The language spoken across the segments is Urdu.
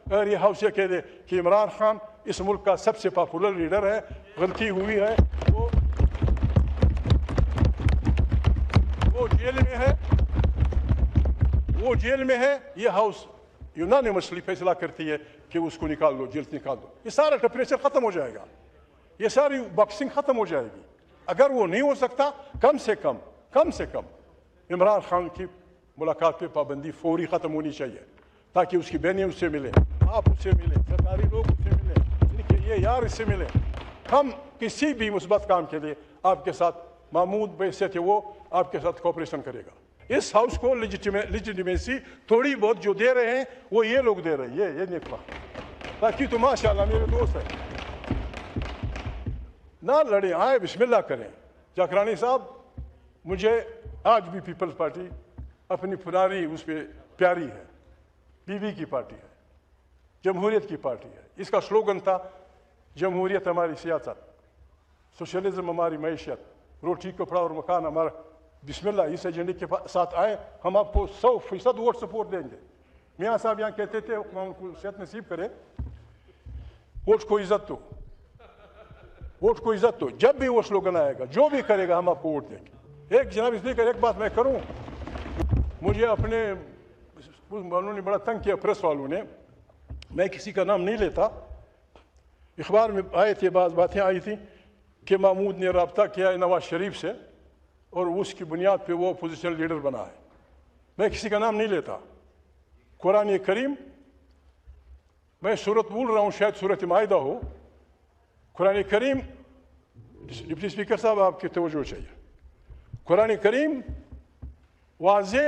اگر یہ ہاؤس یہ کہہ دے کہ عمران خان اس ملک کا سب سے پاپولر لیڈر ہے، غلطی ہوئی ہے، وہ جیل میں ہے، یہ ہاؤس یونانیمسلی فیصلہ کرتی ہے کہ اس کو نکال دو، جیل سے نکال دو، یہ سارا ٹمپریچر ختم ہو جائے گا، یہ ساری باکسنگ ختم ہو جائے گی۔ اگر وہ نہیں ہو سکتا، کم سے کم عمران خان کی ملاقات پہ پابندی فوری ختم ہونی چاہیے، تاکہ اس کی بہنیں اس سے ملیں، آپ اس سے ملیں، سرکاری لوگ اس سے ملیں، کہ یہ یار اس سے ملیں۔ ہم کسی بھی مثبت کام کے لیے آپ کے ساتھ، محمود بحیثیت وہ آپ کے ساتھ کوآپریشن کرے گا۔ اس ہاؤس کو لیجیٹیمیسی تھوڑی بہت جو دے رہے ہیں وہ یہ لوگ دے رہے ہیں، یہ نیک بات، باقی تو ماشاءاللہ میرے دوست ہیں، نہ لڑیں، آئے بسم اللہ کریں۔ جاکرانی صاحب، مجھے آج بھی پیپلز پارٹی اپنی پرانی اس پہ پیاری ہے، بی بی کی پارٹی ہے، جمہوریت کی پارٹی ہے۔ اس کا سلوگن تھا جمہوریت ہماری سیاست، سوشلزم ہماری معیشت، روٹی کپڑا اور مکان ہمارا۔ بسم اللہ، اس ایجنڈے کے ساتھ آئے، ہم آپ کو 100% ووٹ سپورٹ دیں گے۔ میاں صاحب یہاں کہتے تھے، ان کو صحت نصیب کرے، ووٹ کو عزت دو، ووٹ کو عزت دو۔ جب بھی وہ سلوگن آئے گا، جو بھی کرے گا، ہم آپ کو ووٹ دیں گے۔ ایک جناب اسپیکر، ایک بات میں کروں، مجھے اپنے انہوں نے بڑا تنگ کیا، پریس والوں نے، میں کسی کا نام نہیں لیتا، اخبار میں آئے تھے، بعض باتیں آئی تھیں کہ محمود نے رابطہ کیا ہے نواز شریف سے اور اس کی بنیاد پہ وہ اپوزیشن لیڈر بنا ہے۔ میں کسی کا نام نہیں لیتا۔ قرآن کریم، میں صورت بول رہا ہوں، شاید صورت مائدہ ہو، قرآن کریم، ڈپٹی اسپیکر صاحب آپ کی توجہ چاہیے، قرآن کریم واضح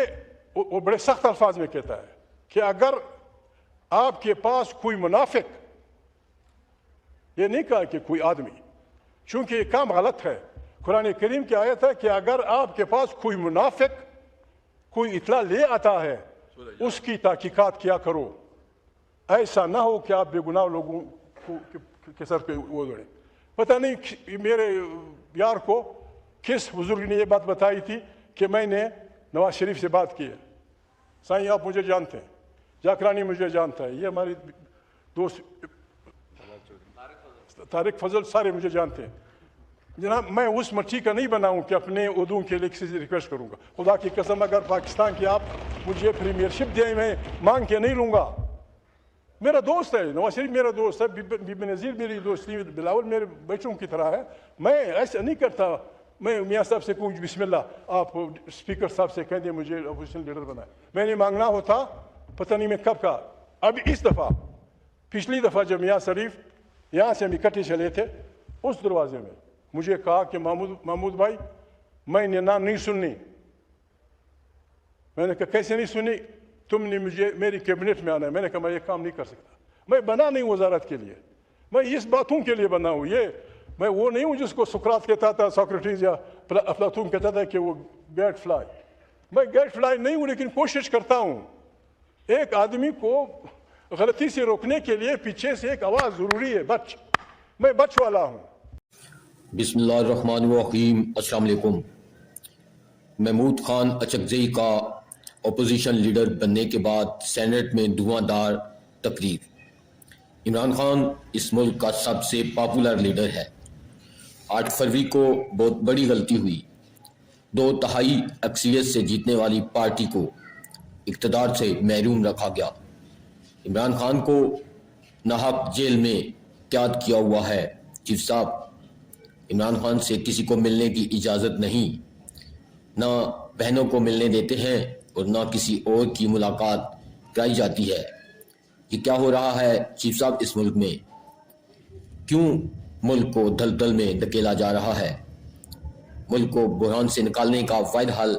اور بڑے سخت الفاظ میں کہتا ہے کہ اگر آپ کے پاس کوئی منافق، یہ نہیں کہا کہ کوئی آدمی، چونکہ یہ کام غلط ہے، قرآن کریم کی آیت ہے کہ اگر آپ کے پاس کوئی منافق کوئی اطلاع لے آتا ہے، اس کی تحقیقات کیا کرو، ایسا نہ ہو کہ آپ بے گناہ لوگوں کے سر پہ وہ دوڑیں۔ پتہ نہیں میرے یار کو کس بزرگ نے یہ بات بتائی تھی کہ میں نے نواز شریف سے بات کی ہے۔ سائیں آپ مجھے جانتے ہیں، جاکرانی مجھے جانتا ہے، یہ ہماری دوست طارق فضل سارے مجھے جانتے ہیں۔ جناب، میں اس مٹھی کا نہیں بنا ہوں کہ اپنے عہدوں کے لیے کسی سے ریکویسٹ کروں گا۔ خدا کی قسم، اگر پاکستان کی آپ مجھے پریمیئرشپ دیں، میں مانگ کے نہیں لوں گا۔ میرا دوست ہے نواز شریف، میرا دوست ہے، بی بی نظیر میری دوستی، بلاول میرے بچوں کی طرح ہے۔ میں ایسا نہیں کرتا، میں میاں صاحب سے کہوں بسم اللہ، آپ اسپیکر صاحب سے کہہ دیں مجھے اپوزیشن لیڈر بنائے۔ میں نے مانگنا ہوتا، پتہ نہیں میں کب کا۔ اب اس دفعہ، پچھلی دفعہ جب میاں شریف یہاں سے ہم اکٹھے چلے تھے، اس دروازے میں مجھے کہا کہ محمود بھائی، میں نے نہ نہیں سننی۔ میں نے کہا کیسے نہیں سنی؟ تم نے مجھے میری کیبنٹ میں آنا ہے۔ میں نے کہا میں یہ کام نہیں کر سکتا، میں بنا نہیں وزارت کے لیے، میں اس باتوں کے لیے بنا ہوں۔ یہ میں وہ نہیں ہوں جس کو سقراط کہتا تھا، سوکریٹس یا افلاطون کہتا تھا کہ وہ گیٹ فلائی۔ میں گیٹ فلائی نہیں ہوں، لیکن کوشش کرتا ہوں۔ ایک آدمی کو غلطی سے روکنے کے لیے پیچھے سے ایک آواز ضروری ہے، بچ، میں بچ والا ہوں۔ بسم اللہ الرحمن الرحیم۔ السلام علیکم۔ محمود خان اچکزئی کا اپوزیشن لیڈر بننے کے بعد سینٹ میں دھواں دار تقریر۔ عمران خان اس ملک کا سب سے پاپولر لیڈر ہے۔ 8 فروری کو بہت بڑی غلطی ہوئی، 2/3 اکثریت سے جیتنے والی پارٹی کو اقتدار سے محروم رکھا گیا۔ عمران خان کو ناحق جیل میں قید کیا ہوا ہے۔ چیف صاحب، عمران خان سے کسی کو ملنے کی اجازت نہیں، نہ بہنوں کو ملنے دیتے ہیں اور نہ کسی اور کی ملاقات کرائی جاتی ہے۔ یہ کیا ہو رہا ہے چیف صاحب اس ملک میں؟ کیوں ملک کو دلدل میں دھکیلا جا رہا ہے؟ ملک کو بحران سے نکالنے کا واحد حل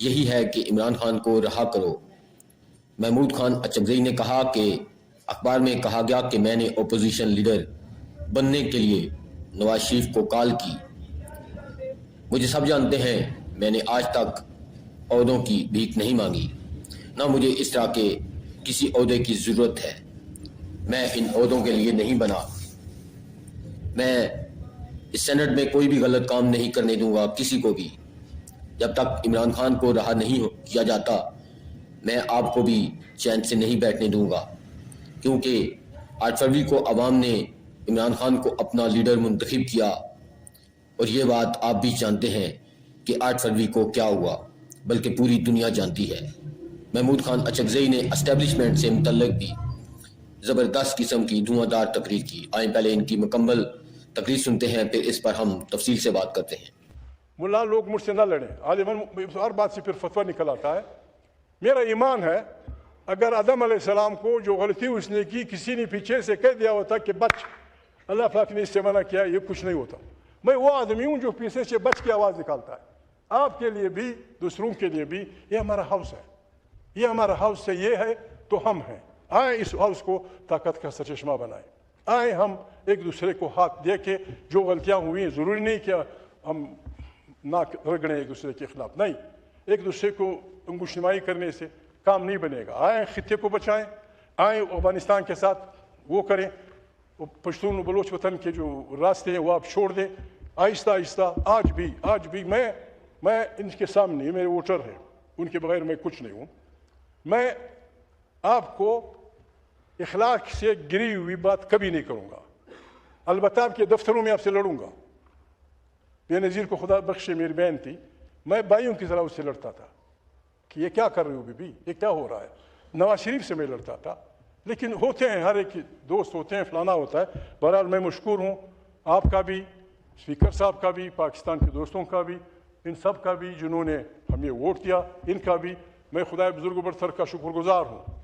یہی ہے کہ عمران خان کو رہا کرو۔ محمود خان اچکزئی نے کہا کہ اخبار میں کہا گیا کہ میں نے اپوزیشن لیڈر بننے کے لیے نواز شریف کو کال کی۔ مجھے سب جانتے ہیں، میں نے آج تک عہدوں کی بھیک نہیں مانگی، نہ مجھے اس طرح کے کسی عہدے کی ضرورت ہے۔ میں ان عہدوں کے لیے نہیں بنا۔ میں اس سینٹ میں کوئی بھی غلط کام نہیں کرنے دوں گا کسی کو بھی۔ جب تک عمران خان کو رہا نہیں کیا جاتا، میں آپ کو بھی چین سے نہیں بیٹھنے دوں گا۔ کیونکہ 8 فروری کو عوام نے عمران خان کو اپنا لیڈر منتخب کیا، اور یہ بات آپ بھی جانتے ہیں کہ 8 فروری کو کیا ہوا، بلکہ پوری دنیا جانتی ہے۔ محمود خان اچکزئی نے اسٹیبلشمنٹ سے متعلق بھی زبردست قسم کی دھواں دار تقریر کی۔ آئیں پہلے ان کی مکمل تقریر سنتے ہیں، پھر اس پر ہم تفصیل سے بات کرتے ہیں۔ ملا لوگ مجھ سے نہ لڑیں، عالماً ہر بات سے پھر فتویٰ نکل آتا ہے۔ میرا ایمان ہے اگر آدم علیہ السلام کو جو غلطی اس نے کی کسی نے پیچھے سے کہہ دیا ہوتا کہ بچ، اللہ پاک نے اس سے منع کیا، یہ کچھ نہیں ہوتا۔ میں وہ آدمی ہوں جو پیچھے سے بچ کی آواز نکالتا ہے۔ آپ کے لیے بھی دوسروں کے لیے بھی یہ ہمارا ہاؤس ہے، یہ ہمارا ہاؤس ہے، یہ ہے تو ہم ہیں۔ آئیں اس ہاؤس کو طاقت کا سرچشمہ بنائیں، آئیں ہم ایک دوسرے کو ہاتھ دے کے جو غلطیاں ہوئی ہیں، ضروری نہیں کہ ہم ناک رگڑیں ایک دوسرے کے خلاف، نہیں، ایک دوسرے کو انگشتمائی کرنے سے کام نہیں بنے گا۔ آئیں خطے کو بچائیں، آئیں افغانستان کے ساتھ وہ کریں، پشتون و بلوچ وطن کے جو راستے ہیں وہ آپ چھوڑ دیں آہستہ آہستہ۔ آج بھی میں ان کے سامنے، میرے ووٹر ہیں، ان کے بغیر میں کچھ نہیں ہوں۔ میں آپ کو اخلاق سے گری ہوئی بات کبھی نہیں کروں گا، البتہ آپ کے دفتروں میں آپ سے لڑوں گا۔ بے نظیر کو خدا بخشے میری بہن تھی، میں بھائیوں کی طرح اس سے لڑتا تھا کہ یہ کیا کر رہے ہو بی بی، یہ کیا ہو رہا ہے۔ نواز شریف سے میں لڑتا تھا، لیکن ہوتے ہیں، ہر ایک دوست ہوتے ہیں، فلانا ہوتا ہے۔ بہرحال میں مشکور ہوں، آپ کا بھی، اسپیکر صاحب کا بھی، پاکستان کے دوستوں کا بھی، ان سب کا بھی جنہوں نے ہمیں ووٹ دیا، ان کا بھی میں خدائے بزرگ و برتر کا شکر گزار ہوں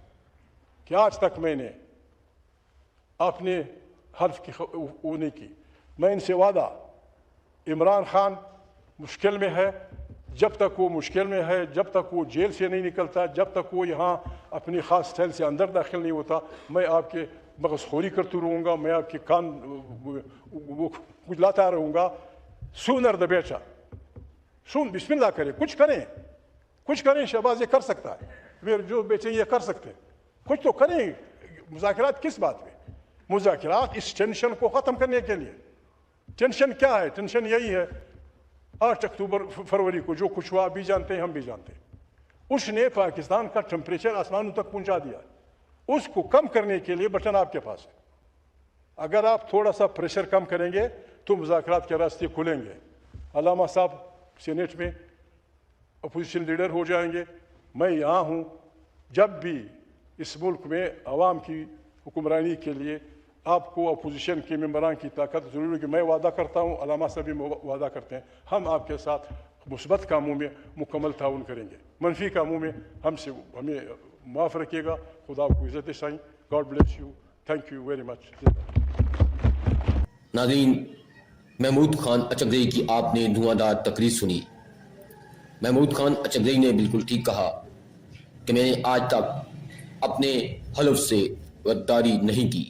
کہ آج تک میں نے اپنے حلف کی وہ نہیں کی۔ میں ان سے وعدہ، عمران خان مشکل میں ہے، جب تک وہ مشکل میں ہے، جب تک وہ جیل سے نہیں نکلتا، جب تک وہ یہاں اپنی خاص سیل سے اندر داخل نہیں ہوتا، میں آپ کے مغز خوری کرتے رہوں گا، میں آپ کے کان وہ کھجلاتا رہوں گا۔ سونر دا بیٹا، بسم اللہ کریں، کچھ کریں، شہباز یہ کر سکتا ہے، میرے جو بیٹے یہ کر سکتے ہیں، کچھ تو کریں۔ مذاکرات کس بات پہ؟ مذاکرات اس ٹینشن کو ختم کرنے کے لیے۔ ٹینشن کیا ہے؟ ٹینشن یہی ہے 8 اکتوبر فروری کو جو کچھ ہوا، آپ بھی جانتے ہیں، ہم بھی جانتے ہیں۔ اس نے پاکستان کا ٹمپریچر آسمانوں تک پہنچا دیا ہے۔ اس کو کم کرنے کے لیے بٹن آپ کے پاس ہے۔ اگر آپ تھوڑا سا پریشر کم کریں گے تو مذاکرات کے راستے کھلیں گے۔ علامہ صاحب سینیٹ میں اپوزیشن لیڈر ہو جائیں گے، میں یہاں ہوں۔ جب بھی اس ملک میں عوام کی حکمرانی کے لیے آپ کو اپوزیشن کے ممبران کی طاقت ضروری ہے کہ میں وعدہ کرتا ہوں، علامہ صاحب بھی وعدہ کرتے ہیں، ہم آپ کے ساتھ مثبت کاموں میں مکمل تعاون کریں گے، منفی کاموں میں ہمیں معاف رکھیے گا۔ خدا آپ کو عزت سائیں۔ God bless you, thank you very much. ناظرین، محمود خان اچکزئی کی آپ نے دھواں دار تقریر سنی۔ محمود خان اچکزئی نے بالکل ٹھیک کہا کہ میں نے آج تک اپنے حلف سے غداری نہیں کی۔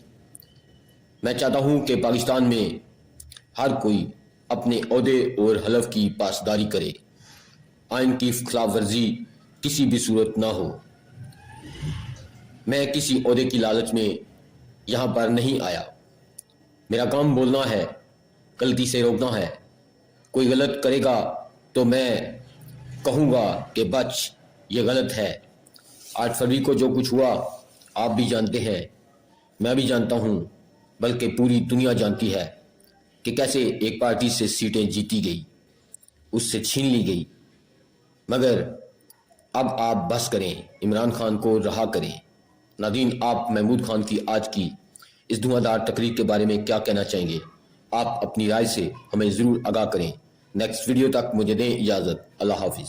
میں چاہتا ہوں کہ پاکستان میں ہر کوئی اپنے عہدے اور حلف کی پاسداری کرے، آئین کی خلاف ورزی کسی بھی صورت نہ ہو۔ میں کسی عہدے کی لالچ میں یہاں پر نہیں آیا۔ میرا کام بولنا ہے، غلطی سے روکنا ہے۔ کوئی غلط کرے گا تو میں کہوں گا کہ بچ، یہ غلط ہے۔ 8 فروری کو جو کچھ ہوا آپ بھی جانتے ہیں، میں بھی جانتا ہوں، بلکہ پوری دنیا جانتی ہے کہ کیسے ایک پارٹی سے سیٹیں جیتی گئی، اس سے چھین لی گئی۔ مگر اب آپ بس کریں، عمران خان کو رہا کریں۔ ناظرین، آپ محمود خان کی آج کی اس دھواں دار تقریر کے بارے میں کیا کہنا چاہیں گے؟ آپ اپنی رائے سے ہمیں ضرور آگاہ کریں۔ نیکسٹ ویڈیو تک مجھے دیں اجازت۔ اللہ حافظ۔